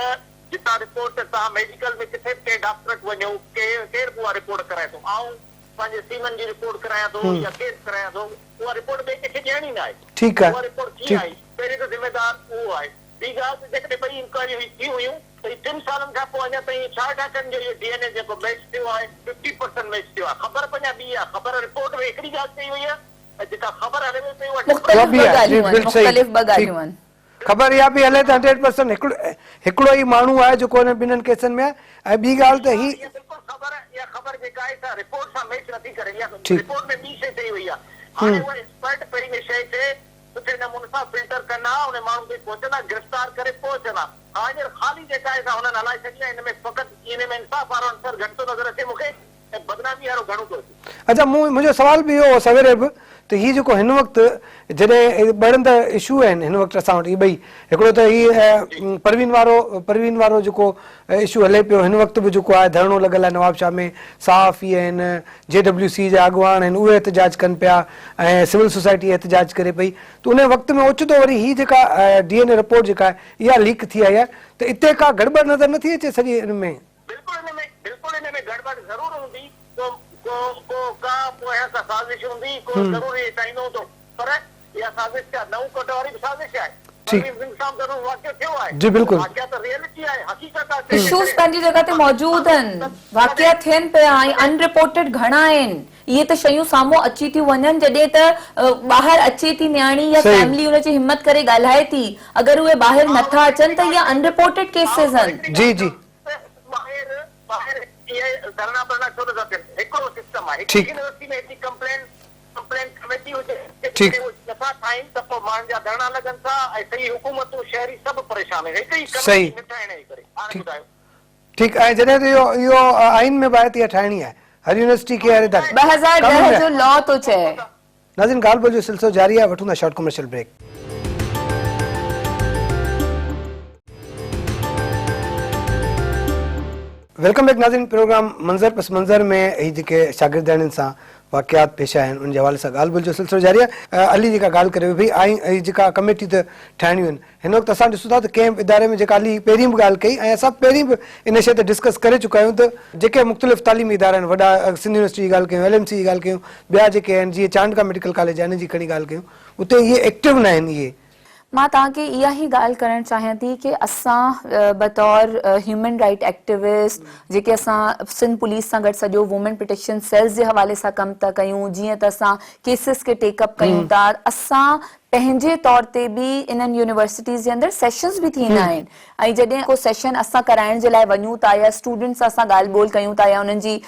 जितां रिपोर्ट तव्हां मेडिकल में किथे बि कंहिं डॉक्टर वटि वञो, केरु बि उहा रिपोर्ट कराए थो, ऐं पंहिंजे सीमन जी रिपोर्ट करायां थो या केरु करायां थो, उहा रिपोर्ट ॿिए कंहिंखे ॾियणी न आहे। ठीकु आहे, उहा रिपोर्ट कीअं आई? पहिरीं त ज़िम्मेदार उहो आहे। ॿी ॻाल्हि, जेकॾहिं ॿई इंक्वायरी थी हुयूं त 3 सालनि खां पोइ अञा ताईं 6 ॾाकनि जो इहो DNA जेको मैच थियो आहे 50% मैच थियो आहे। ख़बर पंहिंजा ॿी आहे, ख़बर रिपोर्ट में हिकिड़ी ॻाल्हि चई वई आहे, जेका ख़बर हले पई उहा मुख़्तलिफ़ ॿ ॻाल्हियूं आहिनि, मुख़्तलिफ़ ॿ ॻाल्हियूं आहिनि। ख़बर इहा बि हले त 100% हिकिड़ो ई माण्हू आहे जेको हिन ॿिन्हिनि केसनि में आहे। ऐं ॿी ॻाल्हि त ही बिल्कुलु ख़बर आहे, इहा ख़बर जेका आहे सा रिपोर्ट सां मैच नथी करे, इहा रिपोर्ट में ॿी शइ चई वई आहे। हाणे उहा एक्सपर्ट पहिरीं में शइ खे सुठे नमूने सां फिल्टर कंदा, उन माण्हू खे पहुचंदा, गिरफ़्तार करे पहुचंदा। हाणे ख़ाली जेका आहे हुननि हलाए छॾी आहे, हिन में फ़क़ति इन में इंसाफ़ वारो अंसर घटि थो नज़र अचे मूंखे, ऐं बदनामी वारो घणो थो अचे। अच्छा, मुंहिंजो सवाल बि इहो हो सवेरे बि त ही जेको हिन वक़्तु जॾहिं ॿड़ंदड़ इशू आहिनि हिन वक़्तु असां वटि, ॿई, हिकिड़ो त ही परवीन वारो जेको इशू हले पियो हिन वक़्तु बि जेको आहे धरणो लॻल आहे नवाबशाह में, साफ़ इहे आहिनि JWC जा अॻुवान आहिनि उहे एहतजाज कनि पिया ऐं सिविल सोसाइटी एहतजाज करे पई, त उन वक़्त में ओचितो वरी ही जेका DNA रिपोर्ट जेका आहे इहा लीक थी आई आहे, त इते का गड़बड़ नज़र नथी अचे सॼी हिन में? बिल्कुलु इन में गड़बड़ ज़रूर हूंदी, का पोयां का साज़िश हूंदी, को ज़रूर इहे चाहींदो हूंदो, पर इहा साज़िश छा नऊं कोट वारी बि साज़िश आहे। जी बिल्कुलु, इशूज़ पंहिंजी जॻह ते मौजूद आहिनि, वाक़िया थियनि पिया ऐं अनरिपोर्टेड घणा आहिनि। इहे त शयूं साम्हूं अची थियूं वञनि, जॾहिं त ॿाहिरि अचे थी न्याणी या फैमिली हुनजी हिमत करे ॻाल्हाए थी, अगरि उहे ॿाहिरि नथा अचनि त इहे अनरिपोर्टेड केसेस आहिनि। जी जी, धरना भरणा छो नथा थियनि? हिकिड़ो सिस्टम आहे, यूनिवर्सिटी में हिकिड़ी कंप्लेंट कमेटी हुजे, नथा ठाहिनि त पोइ माण्हुनि जा धरना लॻनि था ऐं सही हुकूमतूं शहरी सभु परेशान आहिनि हिकिड़ी कमेटी ठाहिण जे करे। हाणे ॿुधायो, ठीकु आहे, जॾहिं त इहो आइन में बाहि इहा ठाहिणी आहे हर यूनिवर्सिटी खे 2010 जो लॉ थो चए। नाज़रीन, ॻाल्हि ॿोल जो सिलसिलो जारी आहे, वठूं था short commercial break. Welcome back नाज़रीन, प्रोग्राम मंज़र पस मंज़र में ही जेके शागिर्दाणियुनि सां वाक़ियात पेश आया आहिनि उन जे हवाले सां ॻाल्हि ॿोल जो सिलसिलो जारी आहे। अली जेका ॻाल्हि करे भई आई जेका कमेटी त ठाहिणियूं आहिनि, हिन वक़्तु असां ॾिसूं था त कंहिं इदारे में जेका अली पहिरीं बि ॻाल्हि कई ऐं असां पहिरीं बि इन शइ ते डिस्कस करे चुका आहियूं त जेके मुख़्तलिफ़ तालीमी इदारा आहिनि, वॾा सिंध यूनिवर्सिटी जी ॻाल्हि कयूं, LMC जी ॻाल्हि कयूं, ॿिया जेके आहिनि जीअं चांडका मेडिकल कॉलेज आहे हिन जी खणी ॻाल्हि कयूं, उते इहे एक्टिव न आहिनि। इहे मां तव्हांखे इहा ई ॻाल्हि करणु चाहियां थी कि असां बतौर ह्यूमन राइट एक्टिविस्ट जेके असां सिंध पुलिस सां गॾु सॼो वुमेन प्रोटेक्शन सेल्स जे हवाले सां कमु था कयूं, जीअं त असां केसिस खे टेकअप कयूं था, असां पंहिंजे तौर ते बि इन्हनि यूनिवर्सिटीज़ जे अंदरि सेशन्स बि थींदा आहिनि ऐं जॾहिं को सेशन असां कराइण जे लाइ वञूं था या स्टूडेंट्स सां असां ॻाल्हि ॿोल कयूं था या उन्हनि जी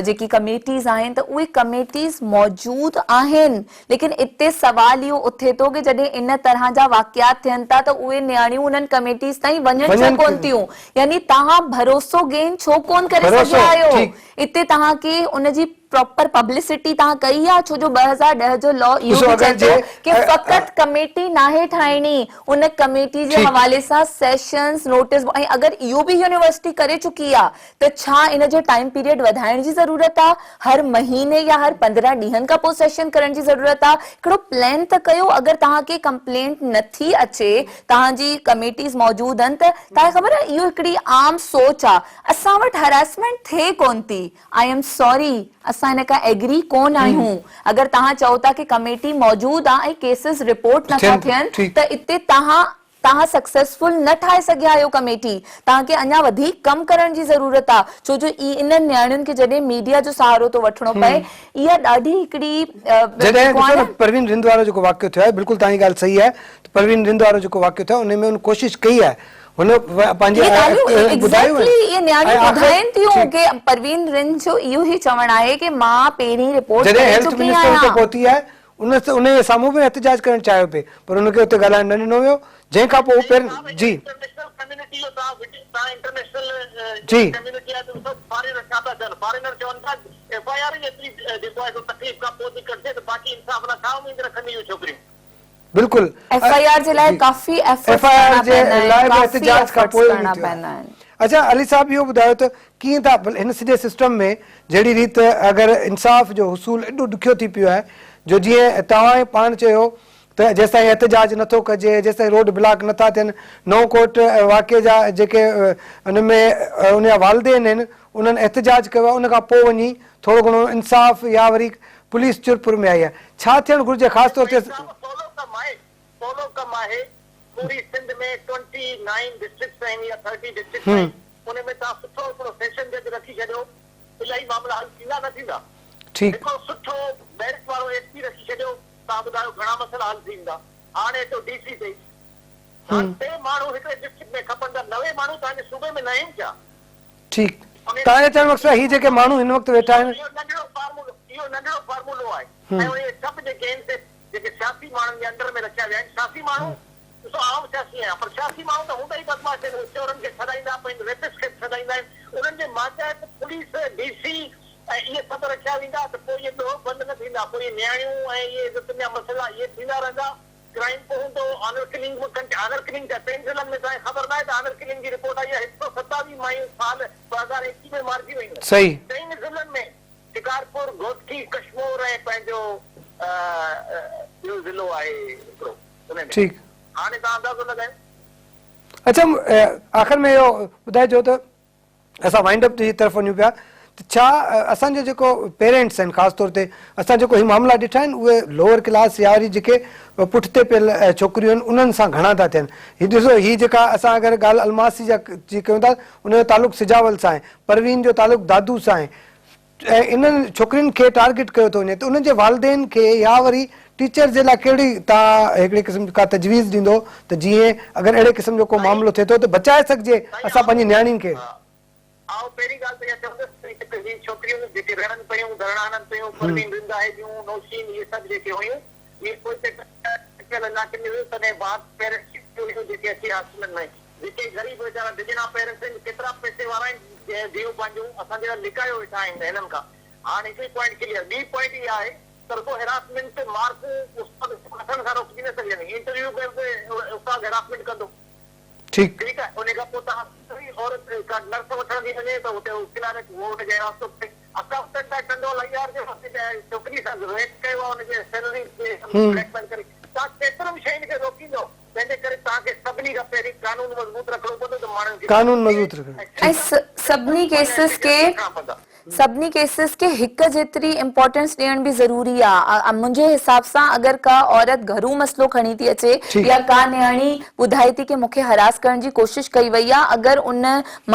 जेकी कमेटीज़ आहिनि त उहे कमेटीज़ मौजूद आहिनि, लेकिन इते सवाल इहो उथे थो कि जॾहिं इन तरह जा वाक़ियात थियनि था त उहे नियाणियूं उन्हनि कमेटीज़ ताईं वञनि छो कोन थियूं? यानी तव्हां भरोसो गेन छो कोन करे सघिया आहियो? इते तव्हांखे उनजी प्रॉपर पब्लिसिटी तव्हां कई आहे, छो जो 2010 जो लॉ इहो बि चए थो कि फ़क़ति कमेटी नाहे ठाहिणी, उन कमेटी जे हवाले सां सेशंस नोटिस, ऐं अगरि इहो बि यूनिवर्सिटी करे चुकी आहे त छा इन जो टाइम पीरियड वधाइण जी ज़रूरत आहे? हर महीने या हर 15 ॾींहंनि खां पोइ सेशन करण जी ज़रूरत आहे? हिकिड़ो प्लान त कयो। अगरि तव्हांखे कंप्लेंट नथी अचे, तव्हांजी कमेटीज़ मौजूद आहिनि, त तव्हांखे ख़बर आहे इहो हिकिड़ी आम सोच आहे, असां वटि हरासमेंट थिए कोन थी, आई एम सॉरी, असां हिन खां एग्री कोन आहियूं। अगरि तव्हां चओ था कि कमेटी मौजूद आहे ऐं केसिस रिपोर्ट नथा थियनि त इते तव्हां सक्सेसफुल न ठाहे सघिया आहियो कमेटी, तव्हांखे अञा वधीक कम करण जी ज़रूरत आहे, छो जो इन्हनि नियाणियुनि खे जॾहिं मीडिया जो सहारो थो वठणो पए, इहा ॾाढी हिकिड़ी परवीन रिंद वारो जेको वाक़ियो थियो आहे, बिल्कुलु तव्हांजी ॻाल्हि सही आहे, परवीन रिंद वारो जेको वाक़ियो थियो उन में उन कोशिशि कई आहे, हुन पंहिंजे परवीन रिंद जो इहो ई चवणु आहे कि मां पहिरीं रिपोर्ट पहुती आहे, उन जे साम्हूं बि एहतजाज करणु चाहियो पिए, पर हुनखे उते ॻाल्हाइण न ॾिनो वियो, जंहिंखां पोइ पहिरीं जी बिल्कुल FIR जे लाइ काफ़ी एफर्ट्स FIR करना जे पवंदा आहिनि, लाइ बि काफ़ी एहतिजाज खां एफर्ट्स पोइ करना बि थियो आहे। पवंदा आहिनि। अच्छा अली साहब इहो ॿुधायो त कीअं था हिन सॼे सिस्टम में जहिड़ी रीति अगरि इंसाफ़ जो हुसूल एॾो ॾुखियो थी पियो आहे जो जीअं तव्हां पाण चयो त जेसिताईं एहतिजाज नथो कजे जेसिताईं रोड ब्लॉक नथा थियनि नओं कोट वाक़े जा जेके उन में उन जा वालदेन आहिनि उन्हनि एहतिजाज कयो आहे उन खां पोइ वञी थोरो घणो इंसाफ़ या वरी पुलिस चुरपुर में आई आहे छा थियणु घुरिजे ख़ासि तौर ते सोलो कम आहे पूरी सिंध में 29 डिस्ट्रिक्ट्स आहिनि या 30 डिस्ट्रिक्ट्स आहिनि उन में तव्हां सुठो हिकिड़ो सेशन जज रखी छॾियो इलाही मामला हल थींदा न थींदा ठीकु हिकिड़ो सुठो बैरिक वारो SP रखी छॾियो तव्हां ॿुधायो घणा मसइला हल थींदा हाणे तो DC ते टे माण्हू हिकिड़े डिस्ट्रिक्ट में खपनि था 90 माण्हू तव्हांजे सूबे में न आहिनि छा ठीकु तव्हांजो चवणु मक़सदु आहे हीअ जेके माण्हू हिन वक़्तु वेठा आहिनि इहो नंढिड़ो फार्मूलो आहे ऐं उन सभु जेके आहिनि से जेके सियासी माण्हुनि जे अंडर में रखिया विया आहिनि सियासी माण्हू ॾिसो आम सियासी आहियां पर सियासी माण्हू त हूंदा ई बदमाश आहिनि चोरनि खे छॾाईंदा पंहिंजे रेपिस्ट खे छॾाईंदा आहिनि उन्हनि जे मातहत पुलिस DC ऐं इहे सभु रखिया वेंदा त पोइ इहे ॾोह बंदि न थींदा पोइ इहे न्याणियूं ऐं इहे इज़त जा मसइला इहे थींदा रहंदा क्राइम पोइ हूंदो ऑनर किलिंग जा पेंसिलनि में तव्हांखे ख़बर न आहे त ऑनर किलिंग जी रिपोर्ट आई आहे 127 मायूं साल 2021 में मारिजी वयूं सही 3 ज़िलनि में शिकारपुर घोटकी कश्मीर ऐं पंहिंजो इहो ज़िलो आहे हिकिड़ो उन में ठीकु हाणे तव्हां अंदाज़ो लॻायो अच्छा आख़िर में इहो ॿुधाइजो त असां वाइंड अप जी तरफ़ वञूं पिया त छा असांजो जेको पेरेंट्स आहिनि ख़ासि तौर ते असां जेको हीउ मामला ॾिठा आहिनि उहे लोअर क्लास या वरी जेके पुठिते पियल छोकिरियूं आहिनि उन्हनि सां घणा था थियनि हीउ ॾिसो हीअ जेका असां अगरि ॻाल्हि अलमासी जी कयूं था उनजो तालुक़ु सिजावल सां आहे परवीन जो तालुक़ु दादू सां आहे ऐं इन्हनि छोकिरियुनि खे टारगेट कयो थो वञे त उन्हनि जे वालदेन खे या वरी टीचर जे लाइ कहिड़ी तव्हां हिकिड़े क़िस्म का तजवीज़ ॾींदो त जीअं अगरि अहिड़े क़िस्म जो को मामिलो थिए थो त बचाए सघिजे असां पंहिंजी नियाणियुनि खे आओ पहिरीं ॻाल्हि त इहा चवंदुसि हीअ छोकिरियूं जेके रहनि पियूं धरणा हणनि पियूं परवीन रिंदा जूं नौशीन इहे सभु जेके हुयूं इहे पोइ इलाइक़े में हुयूं तॾहिं बाद पेरेंट्स हुयूं जेके अची हॉस्पिटल में जेके ग़रीब वीचारा डिजना पेरेंट्स आहिनि केतिरा पैसे वारा आहिनि धीअ पंहिंजूं असां जहिड़ा लिकायो वेठा आहिनि हिननि खां हाणे हिकिड़ी पॉइंट क्लियर ॿी पॉइंट इहा आहे त रुगो हेरासमेंट मार्कूं वठण सां रोकिजी न सघजनि इंटरव्यू उस्ताद हेरासमेंट कंदो ठीकु ठीकु आहे उन खां पोइ तव्हां औरत नर्स वठण थी वञे त हुते हुनजे अकाउंटेंट आहे टंडो लैयार जे छोकिरी सां रेट कयो आहे हुनजे सैलरी ब्लैकमेल करे तव्हां केतिरनि शयुनि खे रोकींदो तंहिंजे करे तव्हांखे सभिनी खां पहिरीं कानून मज़बूत रखणो पवंदो त माण्हुनि खे कानून मज़बूत रखणो ऐं सभिनी केसिस खे हिक जेतिरी इम्पोर्टेंस ॾियण बि ज़रूरी आहे मुंहिंजे हिसाब सां अगरि का औरत घरू मसइलो खणी थी अचे या का नियाणी ॿुधाए थी की मूंखे हरास करण जी कोशिश कई वई आहे अगरि उन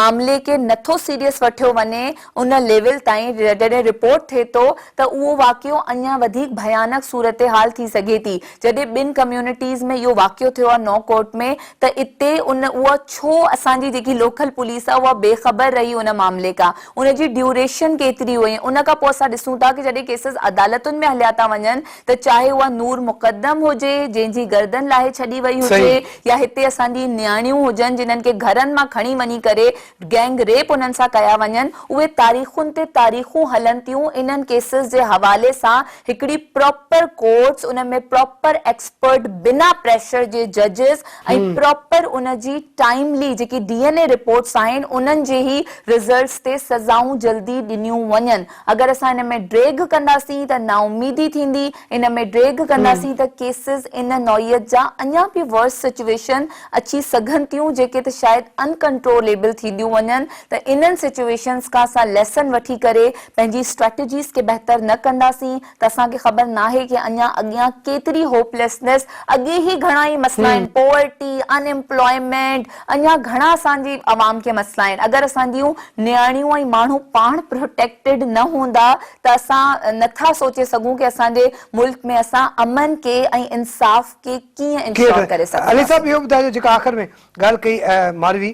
मामले खे नथो सीरियस वठियो वञे उन लेवल ताईं जॾहिं रिपोर्ट थिए थो त उहो वाक़ियो अञा वधीक भयानक सूरत हाल थी सघे थी जॾहिं ॿिनि कम्युनिटीज़ में इहो वाक़ियो थियो आहे नौ कोट में त इते उहा छो असांजी जेकी लोकल पुलिस आहे उहा बेख़बर रही उन मामले खां उनजी ड्यूरेशन केतिरी हुई उन खां पोइ असां ॾिसूं था कि जॾहिं केसिस अदालतुनि में हलिया था वञनि त चाहे उहा नूर मुक़दम हुजे जंहिंजी गर्दन लाहे छॾी वई हुजे या हिते असांजी नियाणियूं हुजनि जिन्हनि खे घरनि मां खणी वञी करे गैंग रेप उन्हनि सां कया वञनि उहे तारीख़ुनि ते तारीख़ूं हलनि थियूं इन्हनि केसिस जे हवाले सां हिकिड़ी प्रॉपर कोर्ट्स उन में प्रॉपर एक्सपर्ट बिना प्रेशर जे जजिस ऐं प्रॉपर उनजी टाइमली जेकी DNA रिपोर्ट्स आहिनि उन्हनि जे ई रिज़ल्ट्स ते सज़ाऊं जल्दी ॾिनियूं वञनि अगरि असां इन में ड्रेग कंदासीं त नाउमीदी थींदी इन में ड्रेग कंदासीं त केसिस इन नौयत जा अञा बि वर्स सिचुएशन अची सघनि थियूं जेके त शायदि अनकंट्रोलेबल थींदियूं वञनि त इन्हनि सिचुएशन्स खां असां लेसन वठी करे पंहिंजी स्ट्रेटजीस खे बहितर न कंदासीं त असांखे ख़बर न आहे कि अञा अॻियां केतिरी होपलेसनेस अॻे ई घणा ई मसइला आहिनि पॉवर्टी अनएम्प्लॉयमेंट अञा घणा असांजी आवाम खे मसइला आहिनि अगरि असांजियूं नियाणियूं ऐं माण्हू पाण प्रोटेक्टेड न हूंदा त असां नथा सोचे सघूं कि असांजे मुल्क में असां अमन के ऐं इंसाफ के कीअं इंश्योर करे सघूं अली साहब इहो ॿुधाइजो जेका आख़िर में ॻाल्हि कई मारवी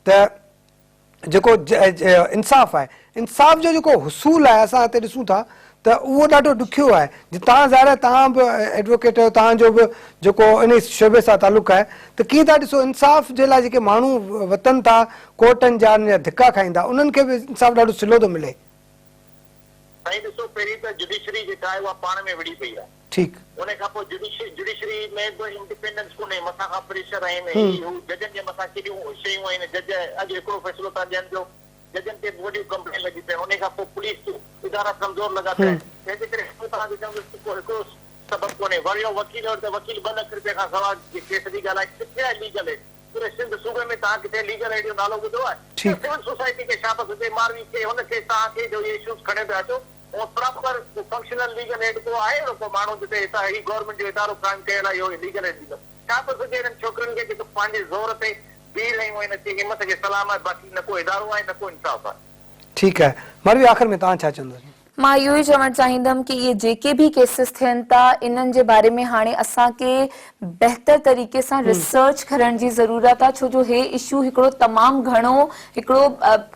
त जेको इंसाफ़ आहे इंसाफ़ जो जेको हुसूल आहे असां हिते ॾिसूं था त उहो ॾाढो ॾुखियो आहे तव्हां ज़ाहिर तव्हां बि एडवोकेट आहियो तव्हांजो बि जेको इन शोबे सां तालुक़ु आहे त कीअं था ॾिसो इंसाफ़ जे लाइ जेके माण्हू वतन था कोर्टनि जा धिका खाईंदा उन्हनि खे बि इंसाफ़ ॾाढो सिलो थो मिले साईं ॾिसो पहिरीं त जुडिशरी जेका आहे उहा पाण में विड़ी पई आहे। ठीकु। उन खां पोइ जुडिशरी में बि इंडिपेंडेंस कोन्हे, मथां खां प्रेशर आहिनि, जजनि जे मथां केॾियूं शयूं आहिनि। जज अॼु हिकिड़ो फ़ैसिलो था ॾियनि पियो, जजनि ते वॾियूं कंप्लेन लॻी पई। उन खां पोइ पुलिस इदारा कमज़ोर लॻा पिया आहिनि। तंहिंजे करे तव्हांखे चवंदुसि हिकिड़ो सबबु कोन्हे। वरी वकील त वकील 2 लख रुपए खां सवाइ केस जी ॻाल्हाए किथे आहे लीगल एड? पूरे सिंध सूबे में तव्हां किथे लीगल एड जो नालो ॿुधो आहे? सिविल सोसाइटी खे शाबस हुजे, मारवी खे, हुनखे तव्हांखे जो इश्यूज़ खणे पिया अचो और प्रॉपर फंक्शनल लीगल एड को आहे को माण्हू जिते हितां ही गवर्नमेंट जो इदारो काइम कयल आहे इहो लीगल एड ॾींदो। शाबस हुजे हिननि छोकिरियुनि खे जेको पंहिंजे ज़ोर ते बीह रहियूं आहिनि, अची हिमत खे सलाम आहे। बाक़ी न को इदारो आहे, न को इंसाफ़ आहे। ठीकु आहे। मारवी, आख़िर में तव्हां छा चवंदव? मां इहो ई चवणु चाहींदमि कि इहे जेके बि केसिस थियनि था इन्हनि जे बारे में हाणे असांखे बहितर तरीक़े सां रिसर्च करण जी ज़रूरत आहे, छो जो हे इशू हिकिड़ो तमामु घणो हिकिड़ो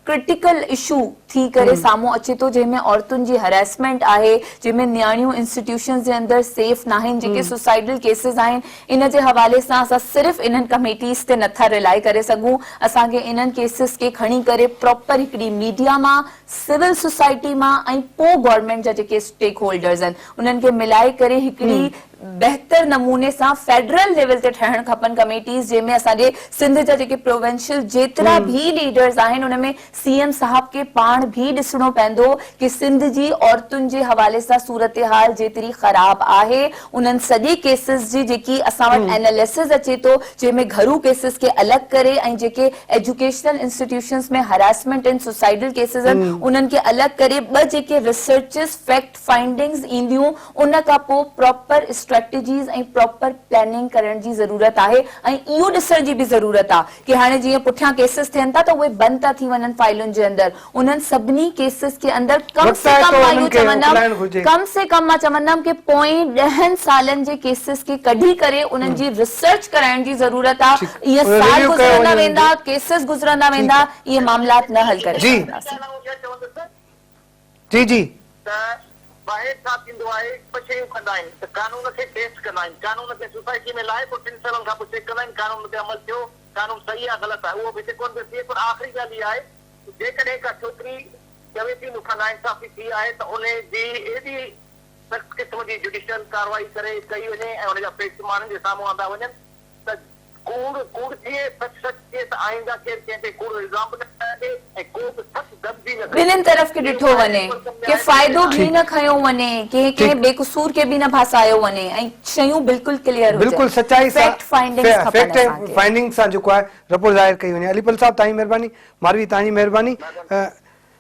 क्रिटिकल इशू थी करे साम्हूं अचे थो, जंहिंमें औरतुनि जी हरेसमेंट आहे, जंहिंमें नियाणियूं इंस्टीट्यूशन्स जे अंदरि सेफ न आहिनि, जेके सुसाइडल केसिस आहिनि। इन जे हवाले सां असां सिर्फ़ु इन्हनि कमेटीज़ ते नथा रिलाए करे सघूं। असांखे इन्हनि केसिस खे खणी करे प्रॉपर हिकिड़ी मीडिया मां, सिविल सोसाइटी मां ऐं गवर्नमेंट जा जेके स्टेक होल्डर्स आहिनि उन्हनि खे मिलाए करे हिकिड़ी बहितर नमूने सां फेडरल लेवल ते ठहण खपनि कमेटीज़, जंहिंमें असांजे सिंध जा जेके प्रोविंशियल जेतिरा भी लीडर्स आहिनि उनमें सीएम साहब खे पाण भी ॾिसणो पवंदो कि सिंध जी औरतुनि जे हवाले सां सूरत हाल जेतिरी ख़राब आहे, उन्हनि सॼे केसिस जी जेकी असां वटि एनालिसिस अचे थो, जंहिंमें घरू केसिस खे अलॻि करे ऐं जेके एजुकेशनल इंस्टीट्यूशन्स में हरासमेंट एंड सुसाइडल केसिस आहिनि उन्हनि खे अलॻि करे 2 जेके रिसर्चिस फैक्ट फाइंडिंग्स ईंदियूं, उन खां पोइ प्रॉपर स्ट्रेटजीज़ ऐं प्रॉपर प्लानिंग करण जी ज़रूरत आहे। ऐं इहो ॾिसण जी बि ज़रूरत आहे कि हाणे जीअं पुठियां केसिस थियनि था त उहे बंदि था थी वञनि फाइलुनि जे अंदरि। उन्हनि सभिनी केसिस के अंदरि कम से कम मां इहो चवंदमि कि पोएं 10 सालनि जे केसिस खे कढी करे उन्हनि जी रिसर्च कराइण जी ज़रूरत आहे। इहे साल गुज़रंदा वेंदा, केसिस गुज़रंदा वेंदा, इहे मामलात न हल करे सघंदासीं। जी जी ॿाहिरि छा थींदो आहे, ॿ शयूं कंदा आहिनि त कानून खे टेस्ट कंदा आहिनि, कानून खे सोसाइटी में लाहे पोइ 3 सालनि खां पोइ चेक कंदा आहिनि कानून ते अमल थियो, कानून सही आहे ग़लति आहे, उहो बि हिते कोन थिए। पर आख़िरी ॻाल्हि इहा आहे जेकॾहिं का छोकिरी चवे थी मूंखां नाइंसाफ़ी थी आहे त उन जी एॾी सख़्त क़िस्म जी जुडिशियल कार्रवाई करे कई वञे ऐं उनजा फैक्ट माण्हुनि जे साम्हूं आंदा वञनि त कूड़ थिए, सच थिए त आईंदा केरु कंहिं ते कूड़ इल्ज़ाम न लॻे ऐं को बि सच दबजी न करे। ॿिन्हिनि तरफ़ खे ॾिठो वञे कि फ़ाइदो भी न खयो वञे, कंहिं बेकसूर खे बि न फासायो वञे ऐं शयूं बिल्कुलु क्लियर हुजनि, बिल्कुल सच्चाई सां फैक्ट फाइंडिंग सां जेको आहे रिपोर्ट ज़ाहिर कई वञे। अलीपल साहब तव्हांजी महिरबानी, मारवी तव्हांजी महिरबानी।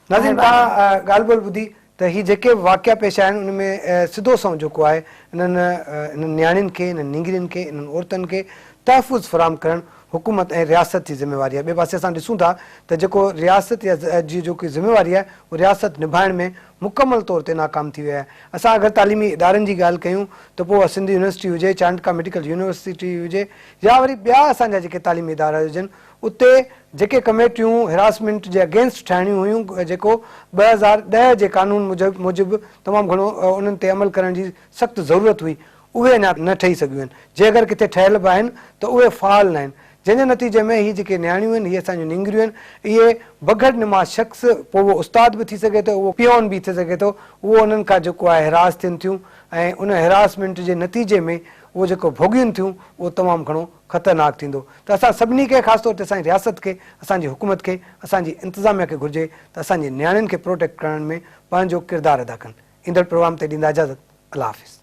नाज़रीन, तव्हां ॻाल्हि ॿोल ॿुधी त ही जेके वाक़िया पेश आहिनि उनमें सिधो सं जेको आहे इन्हनि नियाणियुनि खे, इन्हनि निंगरियुनि खे, इन्हनि औरतुनि खे तहफ़ुज़ फ़राहम करणु हुकूमत ऐं रियासत जी ज़िम्मेवारी आहे। ॿिए पासे असां ॾिसूं था त जेको रियासत जी जेकी ज़िम्मेवारी आहे उहा रियासत निभाइण में मुकमल तौर ते नाकाम थी विया आहे। असां अगरि तालीमी इदारनि जी ॻाल्हि कयूं त पोइ सिंध यूनिवर्सिटी हुजे, चांडका मेडिकल यूनिवर्सिटी हुजे या वरी ॿिया असांजा जेके तालीमी इदारा हुजनि, उते जेके कमेटियूं हिरासमेंट जे अगेंस्ट ठाहिणियूं हुयूं, जेको 2010 जे कानून मूजिबि तमामु घणो उन्हनि ते अमल करण जी सख़्तु ज़रूरत हुई, उहे अञा न ठही सघियूं आहिनि। जे अगरि किथे ठहियल बि आहिनि त उहे फ़ाल न आहिनि, जंहिंजे नतीजे में हीअ जेके नियाणियूं आहिनि, इहे असांजूं निंगरियूं आहिनि, इहे बग़ैर नमा शख़्स, पोइ उहो उस्ताद बि थी सघे थो, उहो पियोन बि थी सघे थो, उहो उन्हनि खां जेको आहे हिरास थियनि थियूं ऐं उन हिरासमेंट जे नतीजे में उहो जेको भोॻियुनि थियूं उहो तमामु घणो ख़तरनाक थींदो। त असां सभिनी खे, ख़ासि तौर ते असांजी रियासत खे, असांजी हुकूमत खे, असांजी इंतिज़ामिया खे घुरिजे त असांजे नियाणियुनि खे प्रोटेक्ट करण में पंहिंजो किरदारु अदा कनि। ईंदड़ प्रोग्राम ते ॾींदा इजाज़त। अल्लाह हाफ़िज़।